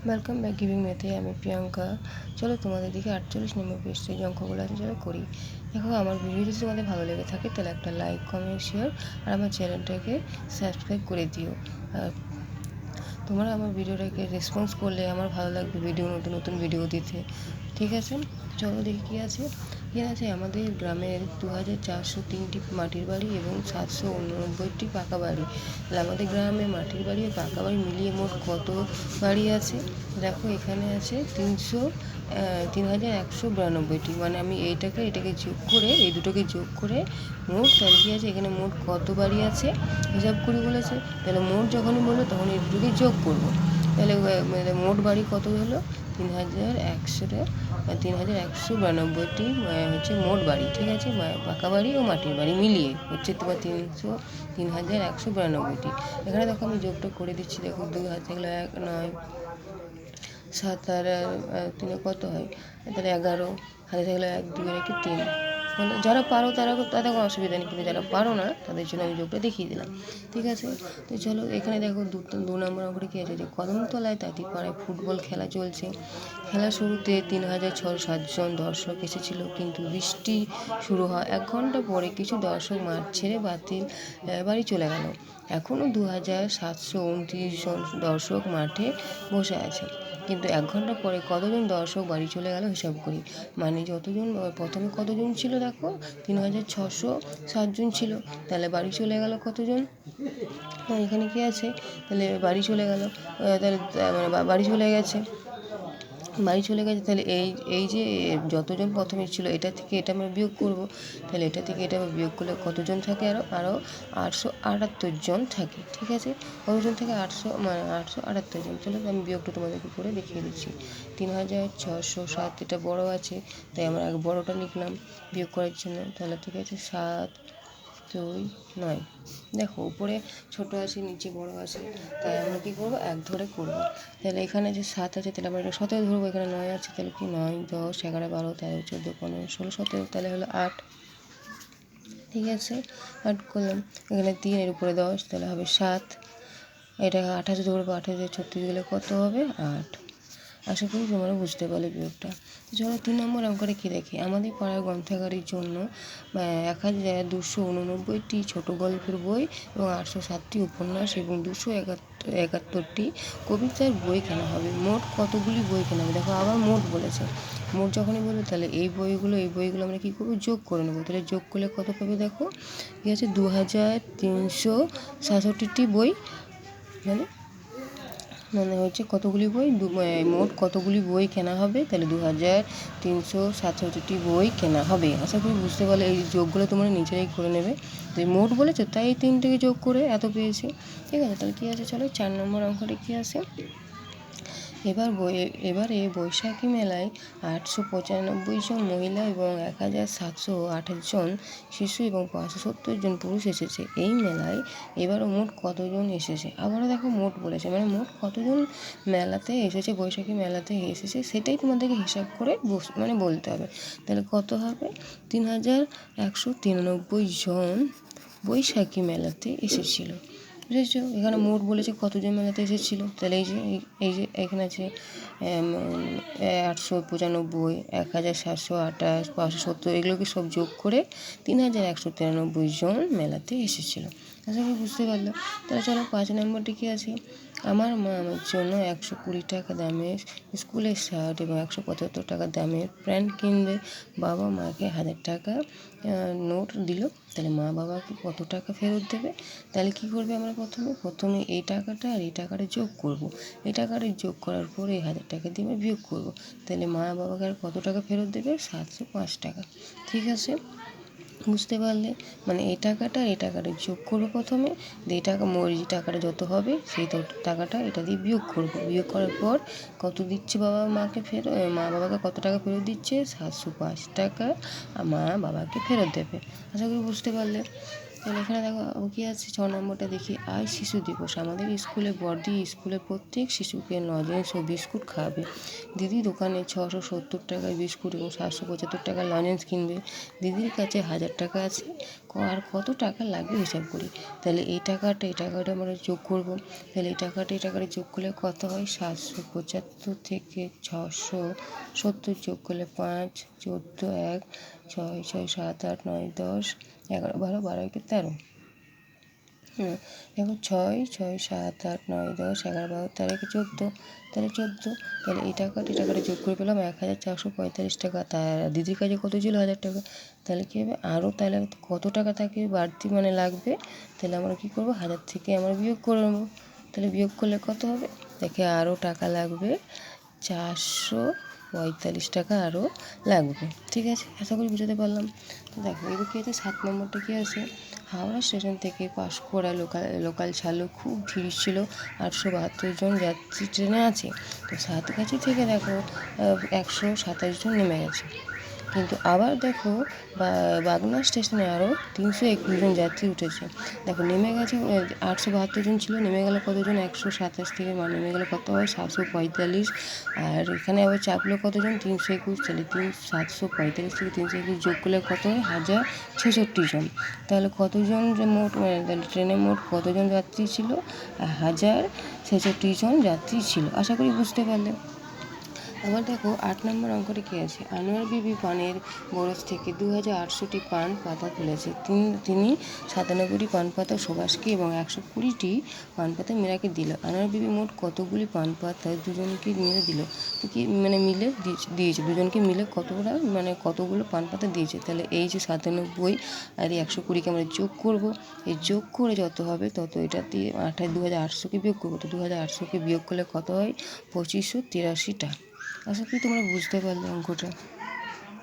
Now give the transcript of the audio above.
Welcome back giving মেতে। আমি প্রিয়াঙ্কা। চলো তোমাদের দিকে 48 নম্বর পেজে যে অঙ্কগুলো আছে চলো করি। দেখো, আমার ভিডিও যদি তোমাদের ভালো লেগে থাকে তাহলে একটা লাইক, কমেন্ট, শেয়ার আর আমার চ্যানেলটাকে সাবস্ক্রাইব করে দিও। আর তোমরা আমার ভিডিওটাকে রেসপন্স করলে আমার ভালো লাগবে নতুন নতুন ভিডিও দিতে। ঠিক আছে, চলো দেখি কী আছে। এখানে আছে আমাদের গ্রামের 2403টি মাটির বাড়ি এবং 789টি পাকা বাড়ি। তাহলে আমাদের গ্রামে মাটির বাড়ি ও পাকা বাড়ি মিলিয়ে মোট কত বাড়ি আছে? দেখো, এখানে আছে 3192টি। মানে আমি এটাকে যোগ করে, এই দুটোকে যোগ করে মোট তাহলে কী আছে, এখানে মোট কত বাড়ি আছে হিসাব করি বলেছে। তাহলে মোট যখনই বললো তখন এই দুটোকে যোগ করবো। তাহলে মোট বাড়ি কত হলো? 3192টি হচ্ছে মোট বাড়ি। ঠিক আছে, পাকা বাড়ি ও মাটির বাড়ি মিলিয়ে হচ্ছে তোমার 3192টি। এখানে দেখো আমি যোগটা করে দিচ্ছি। দেখো, 2 হাতে থাকলে 1, 9, 7 আর 3 কত হয়? তাহলে 11, হাতে থাকলে 1, 2 আর 3। মানে যারা পারো তাদের কোনো অসুবিধা নেই, কিন্তু যারা পারো না তাদের জন্য আমি যোগটা দেখিয়ে দিলাম। ঠিক আছে, তো চলো এখানে দেখো 2 নম্বর অঙ্কটা কী আছে, যে কদমতলায় তাঁতিপাড়ায় ফুটবল খেলা চলছে। খেলার শুরুতে 3607 জন দর্শক এসেছিল, কিন্তু বৃষ্টি শুরু হয় 1 ঘন্টা পরে কিছু দর্শক মাঠ ছেড়ে বাড়ি চলে গেল। এখনও 2729 জন দর্শক মাঠে বসে আছে, কিন্তু 1 ঘন্টা পরে কতজন দর্শক বাড়ি চলে গেল হিসাব করি। মানে যতজন প্রথমে কতজন ছিল, দেখো 3607 জন ছিল, তাহলে বাড়ি চলে গেল কতজন? এখানে কি আছে, তাহলে বাড়ি চলে গেল, তাহলে মানে বাড়ি চলে গেছে। তাহলে এই যে যতজন প্রথমে ছিল এটা থেকে এটা আমরা বিয়োগ করব। তাহলে এটা থেকে এটা বিয়োগ করলে কতজন থাকে? আরও 878 জন থাকে। ঠিক আছে, কতজন থেকে? 878 জন। চলো আমি বিয়োগটা তোমাদেরকে করে দেখিয়ে দিচ্ছি। 3607 এটা বড় আছে, তাই আমরা আগে বড়টা লিখলাম বিয়োগ করার জন্য। তাহলে ঠিক আছে, 7, 2, 9। দেখো, উপরে ছোট আছে, নিচে বড় আছে, তাই আমরা কী করবো? 1 ধরে করবো। তাহলে এখানে যে 7 আছে, তাহলে আমরা এটা 17 ধরবো। এখানে 9 আছে, তাহলে কি 9, 10, 11, 12, 13, 14, 15, 16, 17, তাহলে হলো 8। ঠিক আছে, 8 করলাম। এখানে 3, এর উপরে 10, তাহলে হবে 7। এটা 28 ধরবো, 28 দিয়ে 36 গেলে কত হবে? 8। আশা করি তোমরা বুঝতে পারলে বিয়োগটা। চলো 3 নম্বর অঙ্কটা কী দেখি। আমাদের পাড়ার গ্রন্থাগারের জন্য 1289টি ছোটো গল্পের বই এবং 807টি উপন্যাস এবং 271টি কবিতার বই কেনা হবে। মোট কতগুলি বই কেনা হবে? দেখো, আবার মোট বলেছে। মোট যখনই বলবে তাহলে এই বইগুলো আমরা কী করবো? যোগ করে নেবো। তাহলে যোগ করলে কত পাবে? দেখো, ঠিক আছে, 2367টি বই, মানে হচ্ছে কতগুলি বই, মোট কতগুলি বই কেনা হবে? তাহলে 2367টি বই কেনা হবে। আশা করি বুঝতে পারলে। এই যোগগুলো তোমরা নিজেরাই করে নেবে। তো মোট বলেছো তাই এই 3 যোগ করে এত পেয়েছি। ঠিক আছে, তাহলে কী আছে, চলো 4 নম্বর অঙ্কটা কী আছে। এবারে বৈশাখী মেলায় 895 জন মহিলা এবং 1728 জন শিশু এবং 570 জন পুরুষ এসেছে। এই মেলায় এবারও মোট কতজন এসেছে? আবারও দেখো মোট বলেছে, মানে মোট কতজন মেলাতে এসেছে, বৈশাখী মেলাতে এসেছে, সেটাই তোমাদেরকে হিসাব করে বলতে হবে। তাহলে কত হবে? 3193 জন বৈশাখী মেলাতে এসেছিল। বুঝেছো? এখানে মোট বলেছে কতজন মেলাতে এসেছিলো। তাহলে এই যে এখানে আছে 895, 1728, 570, এগুলোকে সব যোগ করে 3193 জন মেলাতে এসেছিলো। আশা করি বুঝতে পারলো। তাহলে চলো 5 নম্বরটি কী আছে। আমার মা আমার জন্য 120 টাকা দামের স্কুলের শার্ট এবং 175 টাকা দামের প্যান্ট কিনবে। বাবা মাকে 1000 টাকা নোট দিল। তাহলে মা বাবাকে কত টাকা ফেরত দেবে? তাহলে কী করবে, আমরা প্রথমে এই টাকাটা আর এই টাকাটা যোগ করব। এই টাকাটা যোগ করার পরে এই 1000 টাকা দিয়ে আমরা বিয়োগ করব। তাহলে মা বাবাকে আর কত টাকা ফেরত দেবে? 705 টাকা। ঠিক আছে, বুঝতে পারলে? মানে এই টাকাটা আর এই টাকাটা যোগ করবো প্রথমে, এই টাকাটা যত হবে সেই টাকাটা এটা দিয়ে বিয়োগ করব। বিয়োগ করার পর কত দিচ্ছে মা বাবাকে কত টাকা ফেরত দিচ্ছে? 705 টাকা মা বাবাকে ফেরত দেবে। আশা করি বুঝতে পারলে। তাহলে এখানে দেখো কী আছে, 6 নম্বরটা দেখি। আজ শিশু দিবস। আমাদের স্কুলে বড়দি স্কুলের প্রত্যেক শিশুকে লজেন্স ও বিস্কুট খাওয়াবে। দিদি দোকানে 670 টাকায় বিস্কুট এবং 775 টাকার লজেন্স কিনবে। দিদির কাছে 1000 টাকা আছে। আর কত টাকা লাগবে হিসাব করি। তাহলে এই টাকাটা আমরা যোগ করব। তাহলে এই টাকাটা যোগ করলে কত হয়? 775 থেকে 670 যোগ করলে 5, 14, 1, 6, 6, 7, 8, 9, 10, 11, 12, 12 একে 13। দেখো 6, 6, 7, 8, 9, 10, 11, 12, 13 একে 14, তাহলে 14। তাহলে এই টাকাটা যোগ করে পেলাম 1445 টাকা। তার দিদির কাছে কত ছিল? 1000 টাকা। তাহলে কী হবে? আরও তাহলে কত টাকা থাকে বাড়তি মানে লাগবে? তাহলে আমরা কী করবো? 1000 থেকে আমরা বিয়োগ করে নেবো। তাহলে বিয়োগ করলে কত হবে? দেখে আরও টাকা লাগবে 445 টাকা আরও লাগবে। ঠিক আছে, আশা করি বুঝাতে পারলাম। তো দেখো এবার কী আছে, 7 নম্বরটা কী আছে? হাওড়া স্টেশন থেকে পাঁশকুড়া লোকাল ছাড়লো, খুব ভিড় ছিল, 872 জন যাত্রী ট্রেনে আছে। তো সাতগাছি থেকে দেখো 127 জন নেমে গেছে। কিন্তু আবার দেখো বাগনান স্টেশনে আরও 321 জন যাত্রী উঠেছে। দেখো নেমে গেছে 872 জন ছিল, নেমে গেল কতজন? 127 থেকে নেমে গেলে কত হয়? 745। আর এখানে আবার চাপলো কতজন? 321। তাহলে 745 থেকে 321 যোগ করলে কত হয়? 1066 জন। তাহলে কতজন যে মোট তাহলে ট্রেনে মোট কতজন যাত্রী ছিল? 1066 জন যাত্রী ছিল। আশা করি বুঝতে পারলে। আবার দেখো 8 নম্বর অঙ্কটা কী আছে? আনোয়ার বিবি পানের বরজ থেকে 2800টি পান পাতা তুলেছে। তিনি 97টি পান পাতা সুভাষকে এবং 120টি পান পাতা মীরাকে দিল। আনোয়ার বিবি মোট কতগুলি পান পাতা দুজনকে মিলে দিল? তো কি মানে মিলে দিয়েছে, দুজনকে মিলে কতগুলো পান পাতা দিয়েছে? তাহলে এই যে 97 আর এই 120কে আমরা যোগ করব। এই যোগ করে যত হবে তত এটা দিয়ে 2800কে বিয়োগ করবো। তো 2800কে বিয়োগ করলে কত হয়? 2583টা। আশা করি তোমরা বুঝতে পারলে অঙ্কটা।